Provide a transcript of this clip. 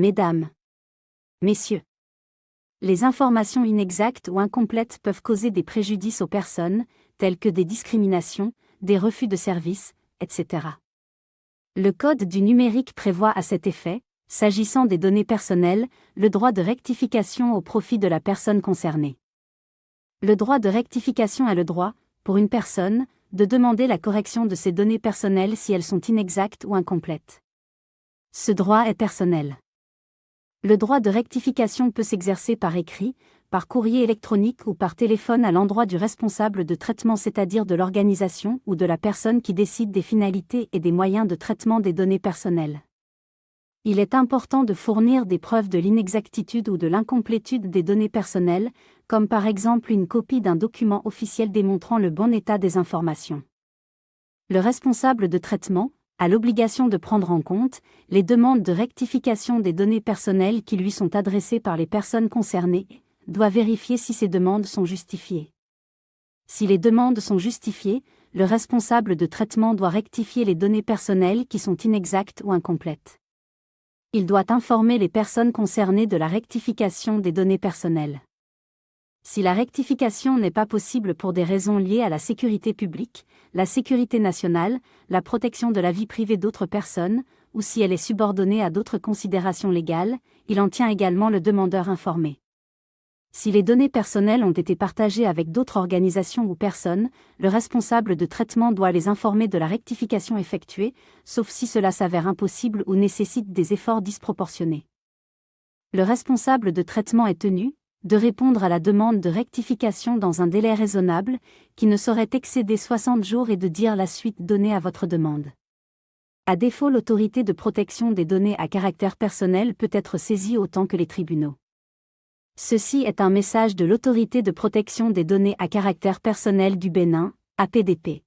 Mesdames, Messieurs. Les informations inexactes ou incomplètes peuvent causer des préjudices aux personnes, tels que des discriminations, des refus de services, etc. Le Code du numérique prévoit à cet effet, s'agissant des données personnelles, le droit de rectification au profit de la personne concernée. Le droit de rectification est le droit, pour une personne, de demander la correction de ses données personnelles si elles sont inexactes ou incomplètes. Ce droit est personnel. Le droit de rectification peut s'exercer par écrit, par courrier électronique ou par téléphone à l'endroit du responsable de traitement, c'est-à-dire de l'organisation ou de la personne qui décide des finalités et des moyens de traitement des données personnelles. Il est important de fournir des preuves de l'inexactitude ou de l'incomplétude des données personnelles, comme par exemple une copie d'un document officiel démontrant le bon état des informations. Le responsable de traitement a l'obligation de prendre en compte les demandes de rectification des données personnelles qui lui sont adressées par les personnes concernées, doit vérifier si ces demandes sont justifiées. Si les demandes sont justifiées, le responsable de traitement doit rectifier les données personnelles qui sont inexactes ou incomplètes. Il doit informer les personnes concernées de la rectification des données personnelles. Si la rectification n'est pas possible pour des raisons liées à la sécurité publique, la sécurité nationale, la protection de la vie privée d'autres personnes, ou si elle est subordonnée à d'autres considérations légales, il en tient également le demandeur informé. Si les données personnelles ont été partagées avec d'autres organisations ou personnes, le responsable de traitement doit les informer de la rectification effectuée, sauf si cela s'avère impossible ou nécessite des efforts disproportionnés. Le responsable de traitement est tenu de répondre à la demande de rectification dans un délai raisonnable, qui ne saurait excéder 60 jours et de dire la suite donnée à votre demande. À défaut, l'autorité de protection des données à caractère personnel peut être saisie autant que les tribunaux. Ceci est un message de l'Autorité de protection des données à caractère personnel du Bénin, APDP.